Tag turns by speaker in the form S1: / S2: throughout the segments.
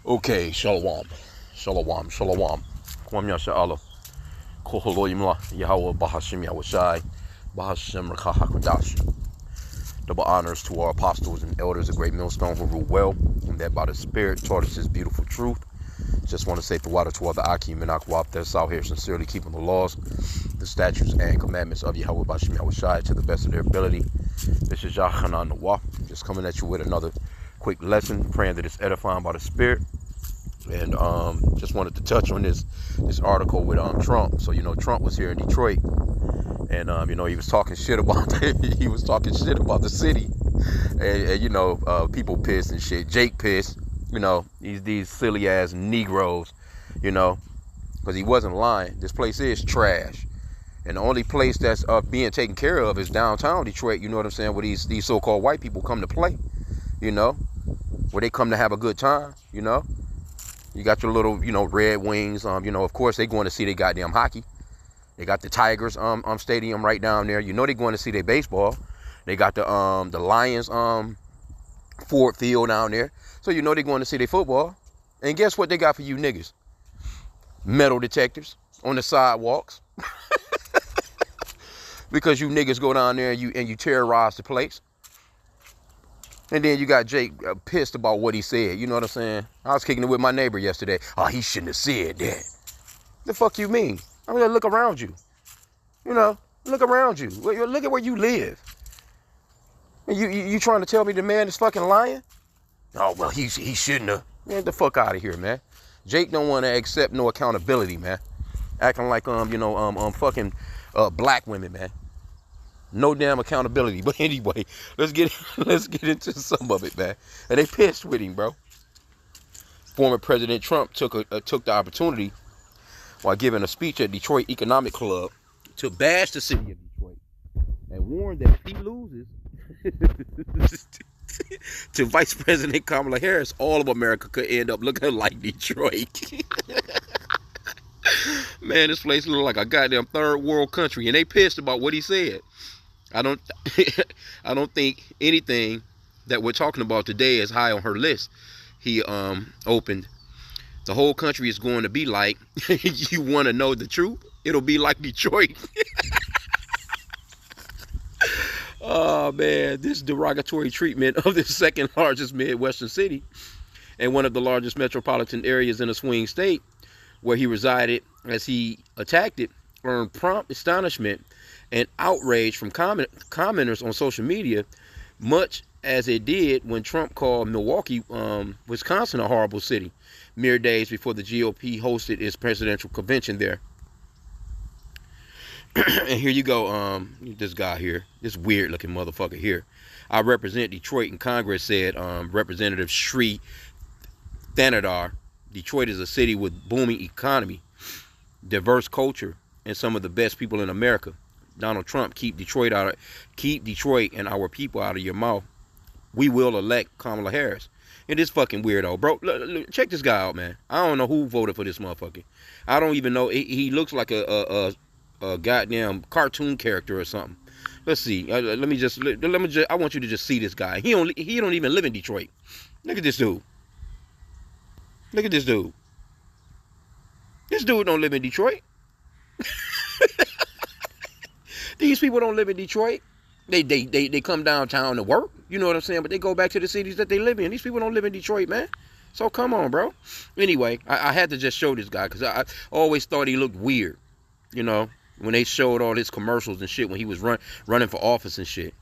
S1: Okay, shalom. Shalom, shalom. Kwam Yasha Allah. Koholoimla, Yahweh Bahashim Yahushai, Bahashim Rakahakadash. Double honors to our apostles and elders of Great Millstone who rule well, and that by the Spirit taught us His beautiful truth. Just want to say the water to all the H.I.M and Akwab that's out here sincerely keeping the laws, the statutes, and commandments of Yahweh Bahashim Yahushai to the best of their ability. This is Yachanan Nawah, just coming at you with another quick lesson, praying that it's edifying by the Spirit. And just wanted to touch on this article with Trump. So Trump was here in Detroit, and he was talking shit about the city, and people pissed and shit. Jake pissed, these silly ass Negroes, because he wasn't lying. This place is trash, and the only place that's being taken care of is downtown Detroit. You know what I'm saying? Where these so-called white people come to play, where they come to have a good time, You got your little, Red Wings. Of course they going to see their goddamn hockey. They got the Tigers stadium right down there. They're going to see their baseball. They got the Lions Ford Field down there. So they're going to see their football. And guess what they got for you niggas? Metal detectors on the sidewalks. Because you niggas go down there and you terrorize the place. And then you got Jake pissed about what he said. You know what I'm saying? I was kicking it with my neighbor yesterday. Oh, he shouldn't have said that. The fuck you mean? I mean, look around you. Look around you. Look at where you live. And you trying to tell me the man is fucking lying? Oh, well, he shouldn't have. Man, get the fuck out of here, man. Jake don't want to accept no accountability, man. Acting like, fucking black women, man. No damn accountability. But anyway, let's get into some of it, man. And they pissed with him, bro. Former President Trump took the opportunity while giving a speech at Detroit Economic Club to bash the city of Detroit and warned that if he loses to Vice President Kamala Harris, all of America could end up looking like Detroit. Man, this place looks like a goddamn third world country, and they pissed about what he said. I don't think anything that we're talking about today is high on her list. He opened, the whole country is going to be like, you want to know the truth? It'll be like Detroit. Oh man, this derogatory treatment of the second largest Midwestern city and one of the largest metropolitan areas in a swing state where he resided as he attacked it earned prompt astonishment and outrage from commenters on social media, much as it did when Trump called Milwaukee, Wisconsin, a horrible city, mere days before the GOP hosted its presidential convention there. And here you go, this guy here, this weird-looking motherfucker here. I represent Detroit in Congress, said Representative Sri Thanadar. Detroit is a city with booming economy, diverse culture, and some of the best people in America. Donald Trump, keep Detroit and our people out of your mouth. We will elect Kamala Harris. And this fucking weirdo, bro. Look, check this guy out, man. I don't know who voted for this motherfucker. I don't even know. He looks like a goddamn cartoon character or something. Let's see. Let me just. I want you to just see this guy. He don't even live in Detroit. Look at this dude. Look at this dude. This dude don't live in Detroit. These people don't live in Detroit. They come downtown to work. You know what I'm saying? But they go back to the cities that they live in. These people don't live in Detroit, man. So come on, bro. Anyway, I had to just show this guy because I always thought he looked weird. When they showed all his commercials and shit when he was running for office and shit.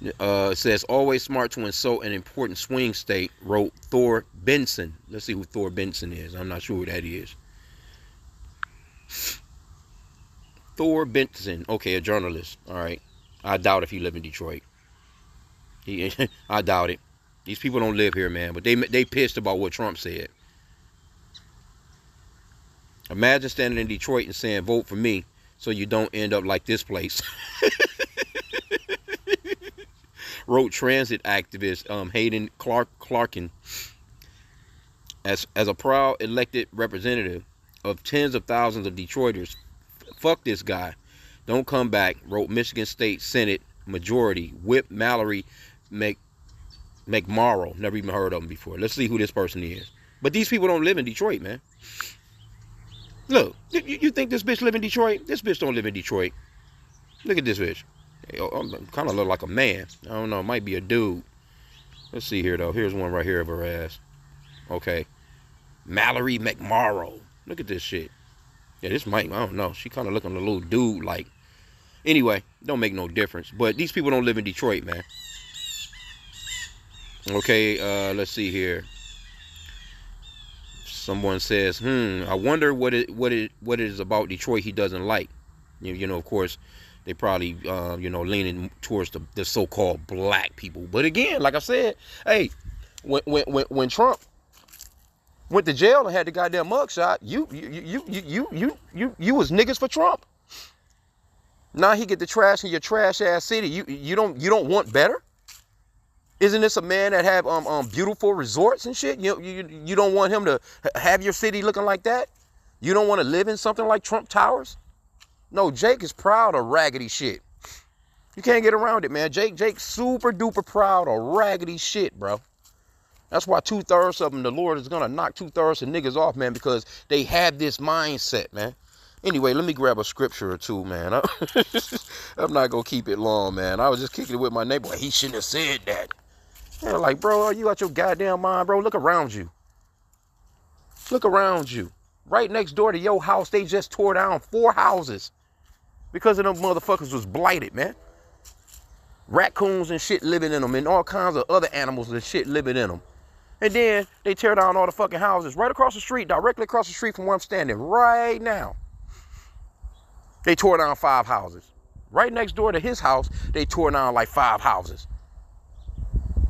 S1: It says, always smart to insult an important swing state, wrote Thor Benson. Let's see who Thor Benson is. I'm not sure who that is. Thor Benson. Okay, a journalist. All right. I doubt if he live in Detroit. I doubt it. These people don't live here, man. But they pissed about what Trump said. Imagine standing in Detroit and saying, vote for me so you don't end up like this place. Wrote transit activist Hayden Clarkin. As a proud elected representative of tens of thousands of Detroiters, fuck this guy. Don't come back, wrote Michigan State Senate Majority Whip Mallory McMorrow. Never even heard of him before. Let's see who this person is. But these people don't live in Detroit, man. Look, you think this bitch live in Detroit? This bitch don't live in Detroit. Look at this bitch. Kind of look like a man. I don't know. It might be a dude. Let's see here, though. Here's one right here of her ass. Okay. Mallory McMorrow. Look at this shit. Yeah, this might, I don't know. She kind of looking a little dude-like. Anyway, don't make no difference. But these people don't live in Detroit, man. Okay, let's see here. Someone says, I wonder what it is about Detroit he doesn't like. You know, of course, they probably, leaning towards the so-called black people. But again, like I said, hey, when Trump went to jail and had the goddamn mugshot, you was niggas for Trump. Now he get the trash in your trash ass city. You don't want better? Isn't this a man that have beautiful resorts and shit? You don't want him to have your city looking like that? You don't want to live in something like Trump Towers? No, Jake is proud of raggedy shit. You can't get around it, man. Jake's super duper proud of raggedy shit, bro. That's why 2/3 of them, the Lord is gonna knock 2/3 of niggas off, man, because they have this mindset, man. Anyway, let me grab a scripture or two, man. I'm not gonna keep it long, man. I was just kicking it with my neighbor. He shouldn't have said that. Yeah, like, bro, are you out your goddamn mind, bro? Look around you. Look around you. Right next door to your house, they just tore down 4 houses because of them motherfuckers was blighted, man. Raccoons and shit living in them, and all kinds of other animals and shit living in them. And then they tear down all the fucking houses right across the street, directly across the street from where I'm standing right now. They tore down 5 houses. Right next door to his house, they tore down like 5 houses.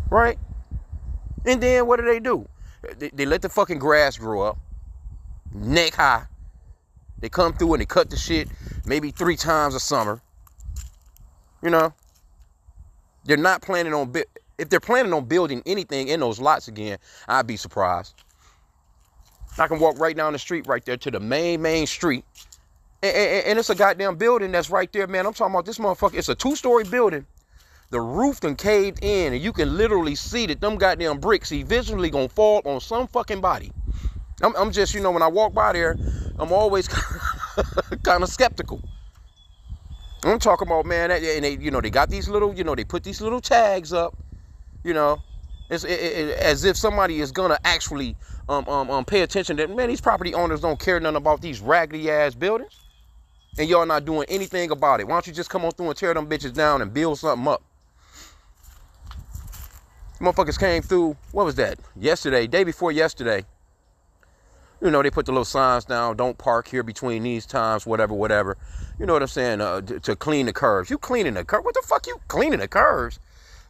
S1: Right? And then what do? They let the fucking grass grow up, neck high. They come through and they cut the shit maybe 3 times a summer. You know? They're not planning on, if they're planning on building anything in those lots again, I'd be surprised. I can walk right down the street right there to the main street. And it's a goddamn building that's right there, man. I'm talking about this motherfucker. It's a 2-story building. The roof done caved in, and you can literally see that them goddamn bricks eventually gonna fall on some fucking body. I'm just, when I walk by there, I'm always kind of skeptical. I'm talking about, man, and they, they got these little, they put these little tags up, it's as if somebody is gonna actually pay attention that, man, these property owners don't care nothing about these raggedy ass buildings, and y'all not doing anything about it. Why don't you just come on through and tear them bitches down and build something up? Motherfuckers came through, what was that? Yesterday, day before yesterday. They put the little signs down, don't park here between these times, whatever. You know what I'm saying? To clean the curves. You cleaning the curves? What the fuck you cleaning the curves?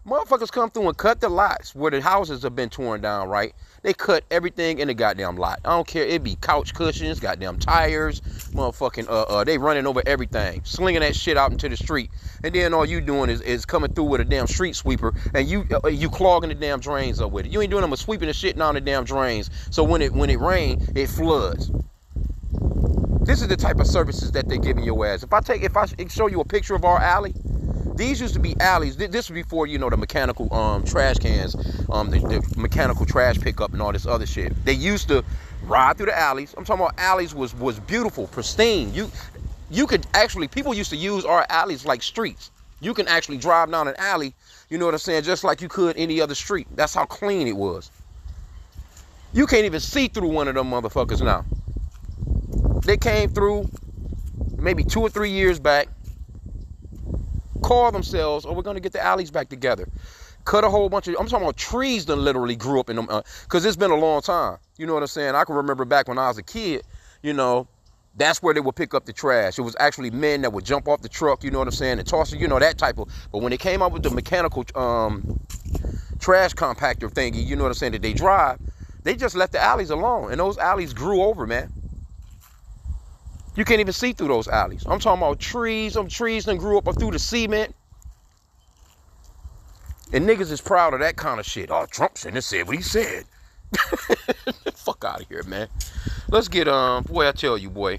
S1: Motherfuckers come through and cut the lots where the houses have been torn down, right? They cut everything in the goddamn lot. I don't care. It be couch cushions, goddamn tires, motherfucking, they running over everything, slinging that shit out into the street. And then all you doing is coming through with a damn street sweeper, and you clogging the damn drains up with it. You ain't doing them but sweeping the shit down the damn drains. So when it rains, it floods. This is the type of services that they're giving your ass. If I show you a picture of our alley, these used to be alleys. This was before, the mechanical trash cans, the mechanical trash pickup and all this other shit. They used to ride through the alleys. I'm talking about alleys was beautiful, pristine. You could actually, people used to use our alleys like streets. You can actually drive down an alley, you know what I'm saying, just like you could any other street. That's how clean it was. You can't even see through one of them motherfuckers now. They came through maybe 2 or 3 years back, call themselves, we're going to get the alleys back together. Cut a whole bunch of, I'm talking about trees that literally grew up in them, because it's been a long time. You know what I'm saying? I can remember back when I was a kid, that's where they would pick up the trash. It was actually men that would jump off the truck, you know what I'm saying, and toss it, that type of, but when they came up with the mechanical trash compactor thingy, you know what I'm saying, that they drive, they just left the alleys alone, and those alleys grew over, man. You can't even see through those alleys. I'm talking about trees. Them trees that grew up through the cement. And niggas is proud of that kind of shit. Oh, Trump shouldn't have said what he said. Fuck out of here, man. Let's get, boy, I tell you, boy.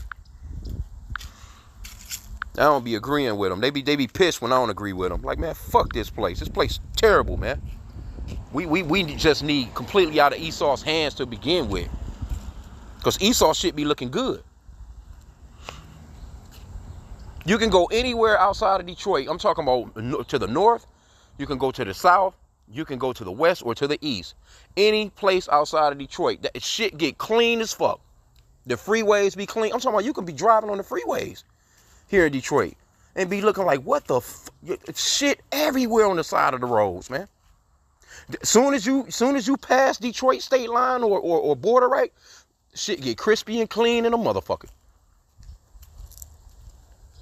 S1: I don't be agreeing with them. They be pissed when I don't agree with them. Like, man, fuck this place. This place is terrible, man. We just need completely out of Esau's hands to begin with. Because Esau shit be looking good. You can go anywhere outside of Detroit. I'm talking about to the north. You can go to the south. You can go to the west or to the east. Any place outside of Detroit, that shit get clean as fuck. The freeways be clean. I'm talking about you can be driving on the freeways here in Detroit and be looking like, what the shit everywhere on the side of the roads, man. Soon as you pass Detroit state line or border, right, shit get crispy and clean in a motherfucker.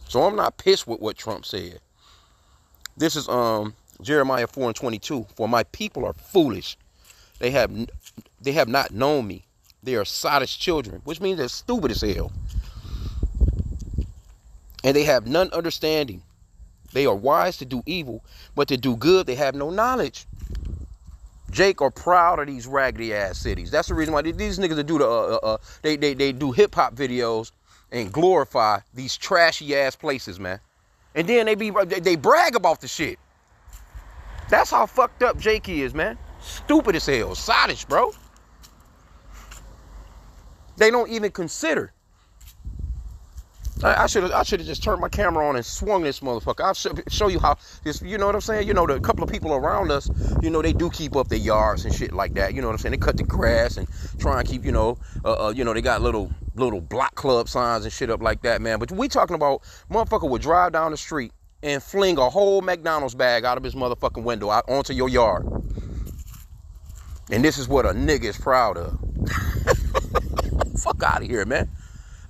S1: So I'm not pissed with what Trump said. This is Jeremiah 4:22. For my people are foolish. They have not known me. They are sottish children, which means they're stupid as hell. And they have none understanding. They are wise to do evil, but to do good they have no knowledge. Jake are proud of these raggedy ass cities. That's the reason why these niggas do they do hip hop videos and glorify these trashy ass places, man. And then they brag about the shit. That's how fucked up Jake is, man. Stupid as hell, sottish, bro. They don't even consider. I should have just turned my camera on and swung this motherfucker. I'll show you how this, you know what I'm saying? You know, the couple of people around us, you know, they do keep up their yards and shit like that. You know what I'm saying? They cut the grass and try and keep, they got little block club signs and shit up like that, man. But we talking about motherfucker would drive down the street and fling a whole McDonald's bag out of his motherfucking window out onto your yard. And this is what a nigga is proud of. Fuck out of here, man.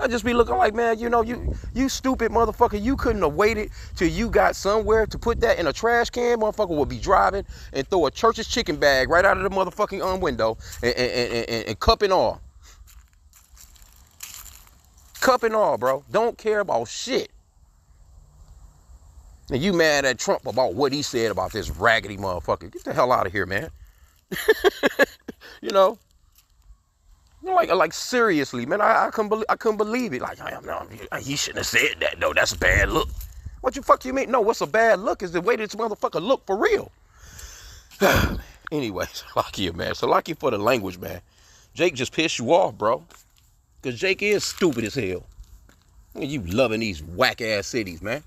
S1: I just be looking like, man, you stupid motherfucker. You couldn't have waited till you got somewhere to put that in a trash can. Motherfucker would be driving and throw a Church's chicken bag right out of the motherfucking window and cup and all. Cup and all, bro. Don't care about shit. And you mad at Trump about what he said about this raggedy motherfucker. Get the hell out of here, man. Like seriously, man. I couldn't believe it. Like, he shouldn't have said that though. That's a bad look. What the fuck you mean? No, what's a bad look is the way this motherfucker look for real. Anyway, Salakia, man. Salakia for the language, man. Jake just pissed you off, bro. Cause Jake is stupid as hell. You loving these whack ass cities, man.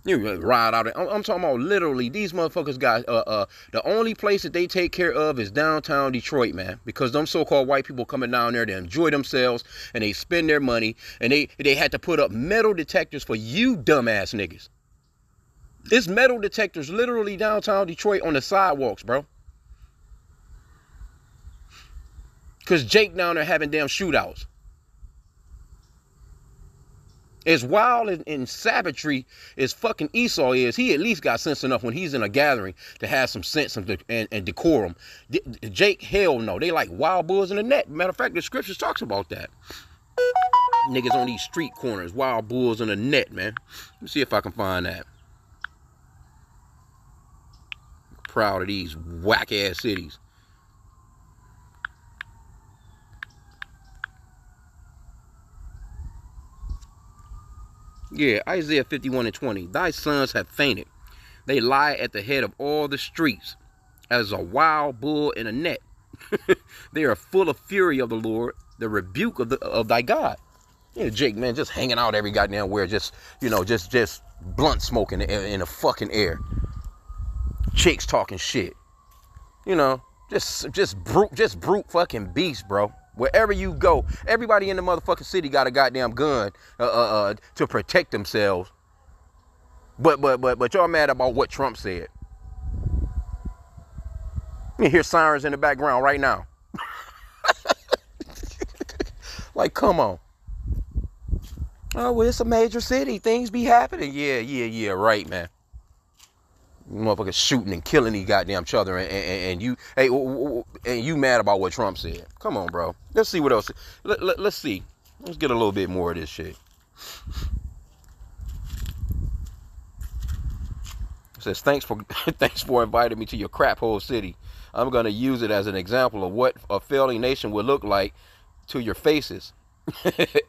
S1: You ride out. I'm talking about literally. These motherfuckers got the only place that they take care of is downtown Detroit, man. Because them so-called white people coming down there to enjoy themselves and they spend their money and they had to put up metal detectors for you dumbass niggas. There's metal detectors literally downtown Detroit on the sidewalks, bro. Because Jake down there having damn shootouts. As wild and savagery as fucking Esau is, he at least got sense enough when he's in a gathering to have some sense and decorum. Jake, hell no. They like wild bulls in the net. Matter of fact, the scriptures talks about that. Niggas on these street corners, wild bulls in the net, man. Let me see if I can find that. Proud of these whack-ass cities. Yeah, Isaiah 51:20. Thy sons have fainted. They lie at the head of all the streets as a wild bull in a net. They are full of fury of the Lord, the rebuke of thy God. Yeah, Jake, man, just hanging out every goddamn where, just blunt smoking in the fucking air. Chicks talking shit. Just brute fucking beast, bro. Wherever you go, everybody in the motherfucking city got a goddamn gun to protect themselves. But y'all mad about what Trump said. You hear sirens in the background right now. Like, come on. Oh, well, it's a major city. Things be happening. Yeah, right, man. Motherfuckers shooting and killing these goddamn each other, and you mad about what Trump said. Come on, bro. Let's see what else. Let's see. Let's get a little bit more of this shit. It says, thanks for inviting me to your crap hole city. I'm going to use it as an example of what a failing nation would look like to your faces.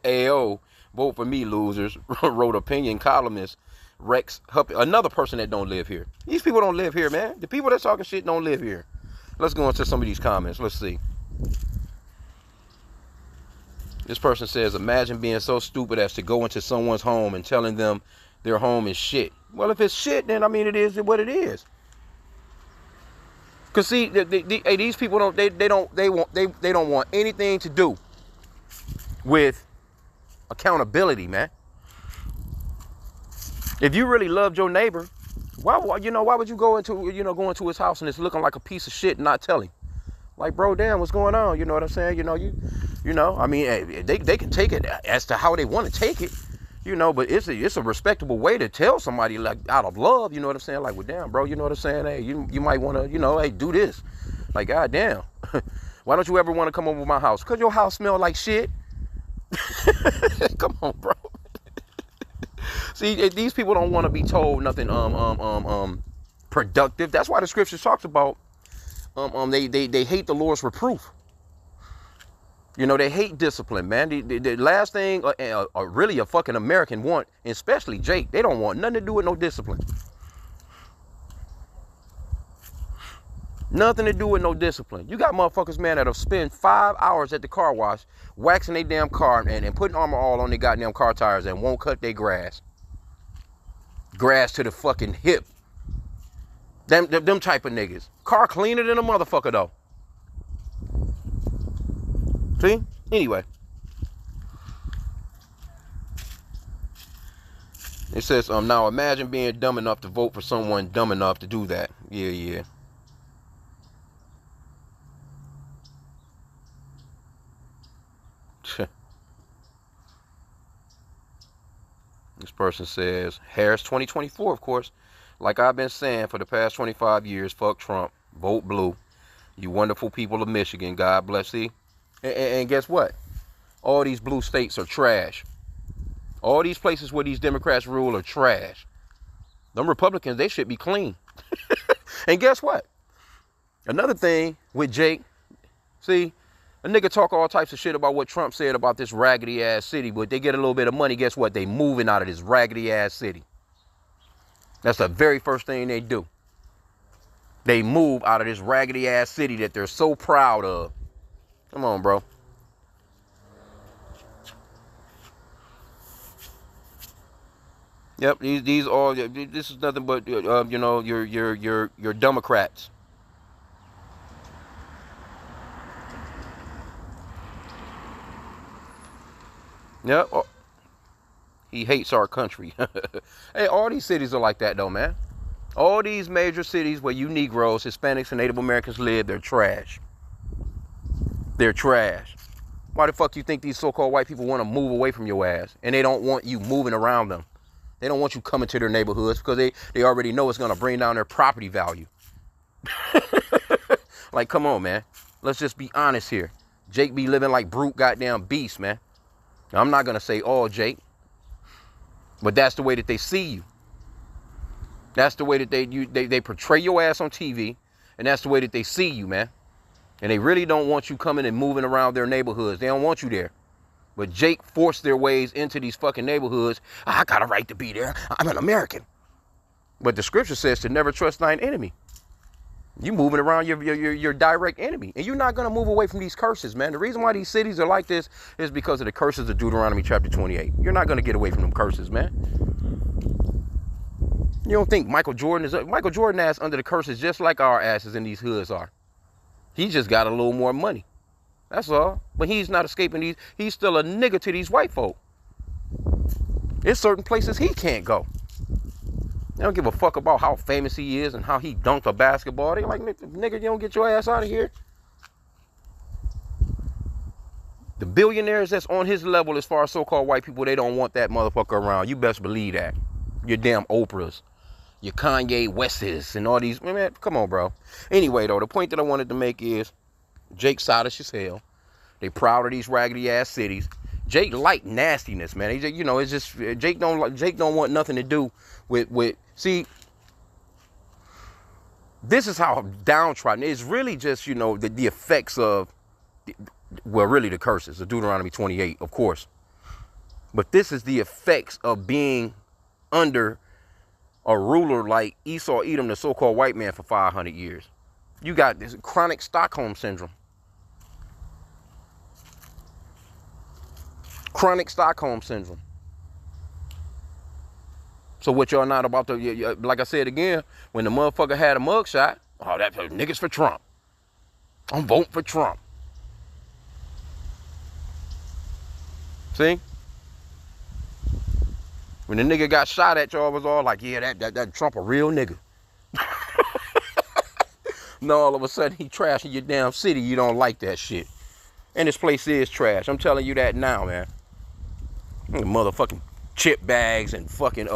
S1: Ayo, vote for me, losers, wrote opinion columnist Rex, another person that don't live here. These people don't live here, man. The people that talking shit don't live here. Let's go into some of these comments. Let's see. This person says, imagine being so stupid as to go into someone's home and telling them their home is shit. Well, if it's shit, then I mean it is what it is. Cause see, these people don't want anything to do with accountability, man. If you really loved your neighbor, why would you go into his house and it's looking like a piece of shit and not tell him? Like, bro, damn, what's going on? You know what I'm saying? I mean, they can take it as to how they want to take it, but it's a respectable way to tell somebody, like, out of love, you know what I'm saying? Like, well, damn, bro, you know what I'm saying? Hey, you might want to, hey, do this. Like, goddamn. Why don't you ever want to come over to my house? Because your house smell like shit. Come on, bro. See, these people don't want to be told nothing productive. That's why the scripture talks about they hate the Lord's reproof. They hate discipline, man. The last thing really a fucking American want, especially Jake, they don't want nothing to do with no discipline. Nothing to do with no discipline. You got motherfuckers, man, that'll spend 5 hours at the car wash waxing their damn car and putting Armor All on their goddamn car tires and won't cut their grass. Grass to the fucking hip. Them type of niggas. Car cleaner than a motherfucker, though. See? Anyway. It says, now imagine being dumb enough to vote for someone dumb enough to do that. Yeah. This person says, Harris 2024, of course. Like I've been saying for the past 25 years, fuck Trump, vote blue. You wonderful people of Michigan, God bless thee. And guess what? All these blue states are trash. All these places where these Democrats rule are trash. Them Republicans, they should be clean. And guess what? Another thing with Jake, see, a nigga talk all types of shit about what Trump said about this raggedy ass city, but they get a little bit of money, guess what? They moving out of this raggedy ass city. That's the very first thing they do. They move out of this raggedy ass city that they're so proud of. Come on, bro. Yep, these all, this is nothing but your Democrats. Yep. Oh. He hates our country. Hey, all these cities are like that though, man. All these major cities where you Negroes, Hispanics, and Native Americans live, they're trash. They're trash. Why the fuck you think these so-called white people want to move away from your ass? And they don't want you moving around them. They don't want you coming to their neighborhoods because they already know it's going to bring down their property value. Like, come on, man. Let's just be honest here. Jake be living like brute goddamn beast, man. Now, I'm not going to say all Jake. But that's the way that they see you. That's the way that they portray your ass on TV. And that's the way that they see you, man. And they really don't want you coming and moving around their neighborhoods. They don't want you there. But Jake forced their ways into these fucking neighborhoods. I got a right to be there. I'm an American. But the scripture says to never trust thine enemy. You moving around your direct enemy. And you're not going to move away from these curses, man. The reason why these cities are like this is because of the curses of Deuteronomy chapter 28. You're not going to get away from them curses, man. You don't think Michael Jordan ass under the curses just like our asses in these hoods are. He just got a little more money. That's all. But he's not escaping these. He's still a nigga to these white folk. There's certain places he can't go. They don't give a fuck about how famous he is and how he dunked a basketball. They like, nigga, you don't get your ass out of here. The billionaires that's on his level as far as so-called white people, they don't want that motherfucker around. You best believe that. Your damn Oprahs, your Kanye Wests, and all these. Man, come on, bro. Anyway, though, the point that I wanted to make is Jake's childish as hell. They proud of these raggedy ass cities. Jake like nastiness, man. He, it's just Jake don't want nothing to do with. See, this is how downtrodden. It's really just the effects of, well, really the curses of Deuteronomy 28, of course. But this is the effects of being under a ruler like Esau Edom, the so-called white man, for 500 years. You got this chronic Stockholm syndrome. Chronic Stockholm syndrome. So what y'all not about to, like I said again, when the motherfucker had a mugshot, oh, that niggas for Trump. I'm voting for Trump. See? When the nigga got shot at, y'all was all like, yeah, that Trump a real nigga. No, all of a sudden he trashing your damn city. You don't like that shit. And this place is trash. I'm telling you that now, man. Motherfucking chip bags and fucking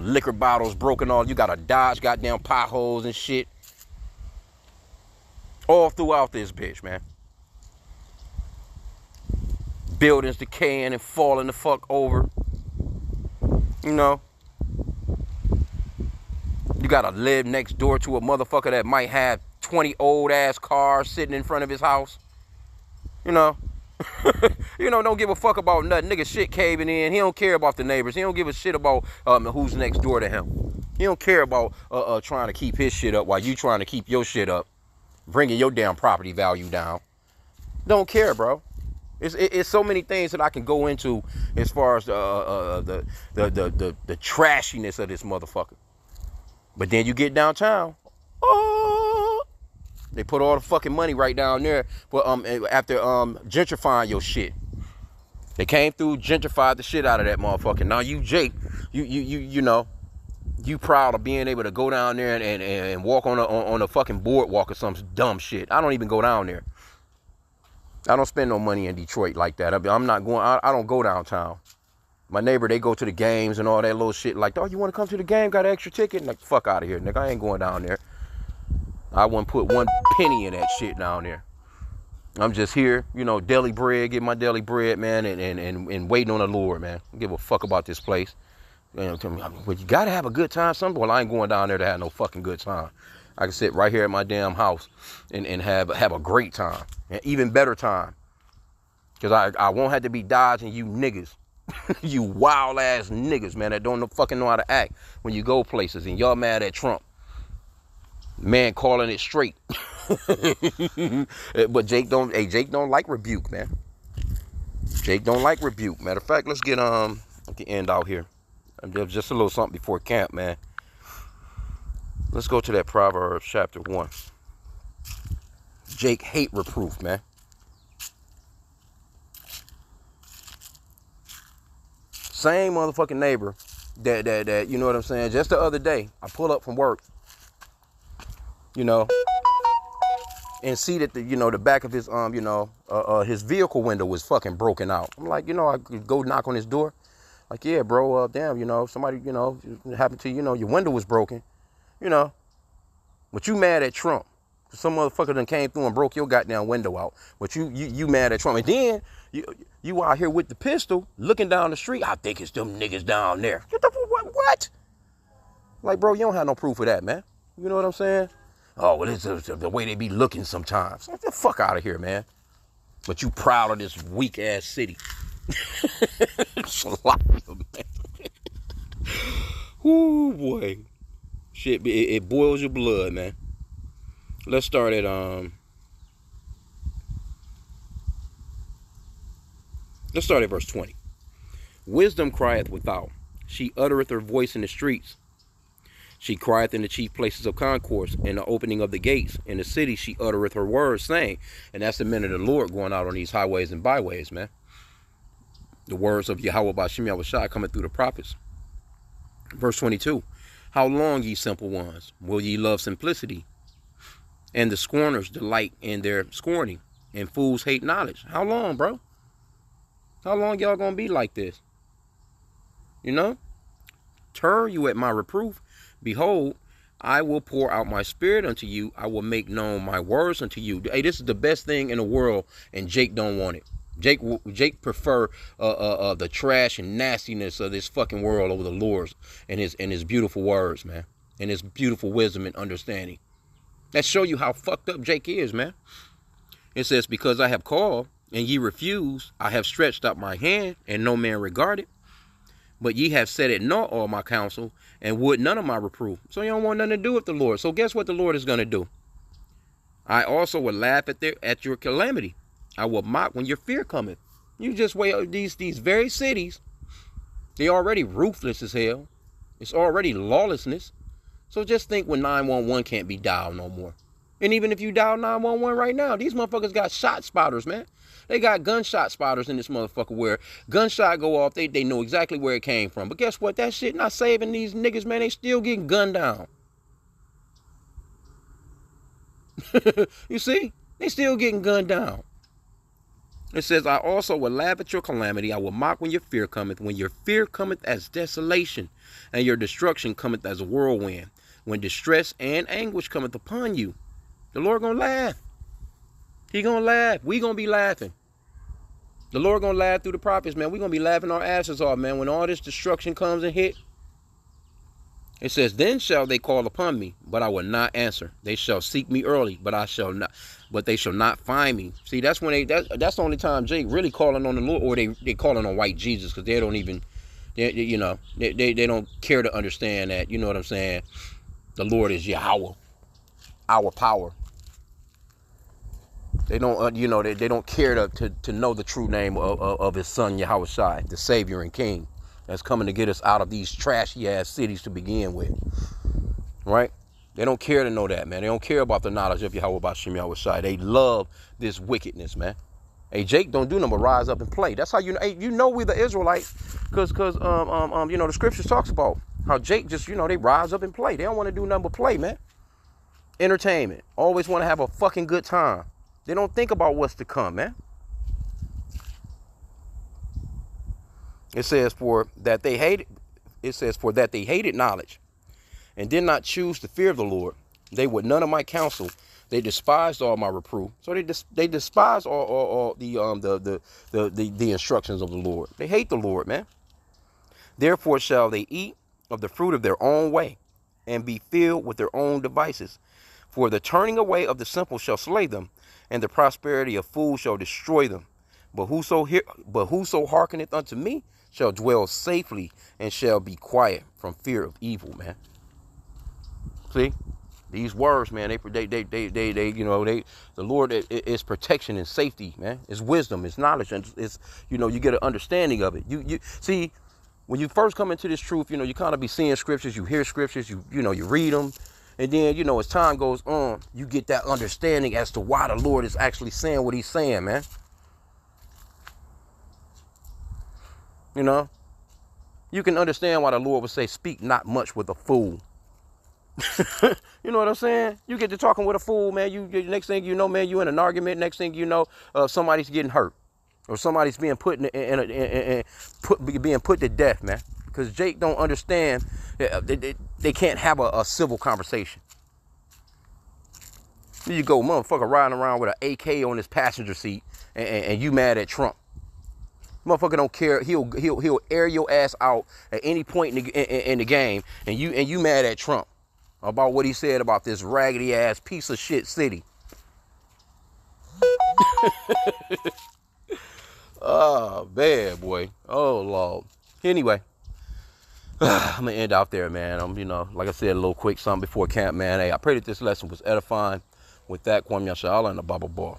S1: liquor bottles broken all. You gotta dodge goddamn potholes and shit. All throughout this bitch, man. Buildings decaying and falling the fuck over. You know. You gotta live next door to a motherfucker that might have 20 old ass cars sitting in front of his house. You know. You know, don't give a fuck about nothing. Nigga shit caving in. He don't care about the neighbors. He don't give a shit about who's next door to him. He don't care about trying to keep his shit up while you trying to keep your shit up. Bringing your damn property value down. Don't care, bro. It's so many things that I can go into as far as the trashiness of this motherfucker. But then you get downtown, oh, they put all the fucking money right down there for after gentrifying your shit. They came through, gentrified the shit out of that motherfucker. Now you, Jake, you know, you proud of being able to go down there and walk on a fucking boardwalk or some dumb shit. I don't even go down there. I don't spend no money in Detroit like that. I'm not going. I don't go downtown. My neighbor, they go to the games and all that little shit. Like, oh, you want to come to the game? Got an extra ticket? Like, fuck out of here, nigga. I ain't going down there. I wouldn't put one penny in that shit down there. I'm just here, you know, deli bread, get my deli bread, man, and waiting on the Lord, man. Don't give a fuck about this place. You know, tell me, well, you gotta have a good time. Well, I ain't going down there to have no fucking good time. I can sit right here at my damn house and have a great time, an even better time. Because I won't have to be dodging you niggas. You wild ass niggas, man, that don't fucking know how to act when you go places and y'all mad at Trump. Man calling it straight. But Jake don't like rebuke, man. Jake don't like rebuke. Matter of fact, let's get at the end out here. Just a little something before camp, man. Let's go to that Proverbs chapter 1. Jake hate reproof, man. Same motherfucking neighbor that you know what I'm saying. Just the other day, I pull up from work, you know, and see that the back of his his vehicle window was fucking broken out. I'm like, I could go knock on his door. Like, yeah, bro, damn, somebody, happened to your window was broken, But you mad at Trump. Some motherfucker done came through and broke your goddamn window out. But you mad at Trump. And then you out here with the pistol looking down the street. I think it's them niggas down there. What? Like, bro, you don't have no proof of that, man. You know what I'm saying? Oh, well, it's the way they be looking sometimes. Get the fuck out of here, man. But you proud of this weak ass city. Ooh, boy. Shit, it boils your blood, man. Let's start at verse 20. Wisdom crieth without. She uttereth her voice in the streets. She crieth in the chief places of concourse, in the opening of the gates. In the city she uttereth her words, saying, and that's the men of the Lord going out on these highways and byways, man. The words of Yahweh H.I.M coming through the prophets. Verse 22. How long, ye simple ones, will ye love simplicity? And the scorners delight in their scorning, and fools hate knowledge. How long, bro? How long y'all gonna be like this? Turn you at my reproof. Behold, I will pour out my spirit unto you. I will make known my words unto you. Hey, this is the best thing in the world, and Jake don't want it. Jake prefer the trash and nastiness of this fucking world over the Lord's and his beautiful words, man, and his beautiful wisdom and understanding. That show you how fucked up Jake is, man. It says, because I have called and ye refused, I have stretched out my hand and no man regarded. But ye have set at naught all my counsel, and would none of my reproof. So you don't want nothing to do with the Lord. So guess what the Lord is going to do? I also will laugh at your calamity. I will mock when your fear cometh. You just wait. These very cities, they already ruthless as hell. It's already lawlessness. So just think when 911 can't be dialed no more. And even if you dial 911 right now, these motherfuckers got shot spotters, man. They got gunshot spotters in this motherfucker where gunshot go off, they know exactly where it came from. But guess what? That shit not saving these niggas, man. They still getting gunned down. You see? They still getting gunned down. It says, I also will laugh at your calamity. I will mock when your fear cometh. When your fear cometh as desolation, and your destruction cometh as a whirlwind. When distress and anguish cometh upon you, the Lord gonna laugh. He gonna laugh. We gonna be laughing. The Lord gonna laugh through the prophets, man. We gonna be laughing our asses off, man. When all this destruction comes and hit. It says, then shall they call upon me, but I will not answer. They shall seek me early, but they shall not find me. See, that's when that's the only time Jake really calling on the Lord, or they calling on white Jesus, because they don't even, they don't care to understand that, you know what I'm saying? The Lord is Yahweh, our power. They don't, they don't care to know the true name of his son, Yahweh Shai, the Savior and King. That's coming to get us out of these trashy ass cities to begin with. Right? They don't care to know that, man. They don't care about the knowledge of Yahweh H.I.M. Yahweh Shai. They love this wickedness, man. Hey, Jake don't do nothing but rise up and play. That's how you know we the Israelites, because the scriptures talks about how Jake just, they rise up and play. They don't want to do nothing but play, man. Entertainment. Always want to have a fucking good time. They don't think about what's to come, man. It says, for that they hated knowledge and did not choose the fear of the Lord. They would none of my counsel. They despised all my reproof. So they despise all the instructions of the Lord. They hate the Lord, man. Therefore shall they eat of the fruit of their own way and be filled with their own devices. For the turning away of the simple shall slay them, and the prosperity of fools shall destroy them. But whoso hearkeneth unto me shall dwell safely and shall be quiet from fear of evil, man. See, these words, man, the Lord is protection and safety, man. It's wisdom, it's knowledge, and it's you get an understanding of it. You see, when you first come into this truth, you kind of be seeing scriptures, you hear scriptures, you read them, and then as time goes on, you get that understanding as to why the Lord is actually saying what he's saying, man. You can understand why the Lord would say, speak not much with a fool. You know what I'm saying? You get to talking with a fool, man. Next thing you know, man, you in an argument. Next thing you know, somebody's getting hurt, or somebody's being put being put to death, man. Because Jake don't understand. They can't have a civil conversation. You go, motherfucker, riding around with an AK on his passenger seat, and you mad at Trump. Motherfucker don't care. He'll air your ass out at any point in the game, and you mad at Trump about what he said about this raggedy ass piece of shit city. Oh man, boy. Oh Lord. Anyway, I'm gonna end out there, man. Like I said, a little quick something before camp, man. Hey, I pray that this lesson was edifying. With that, Kwam Yasha Allah and the Baba Bar.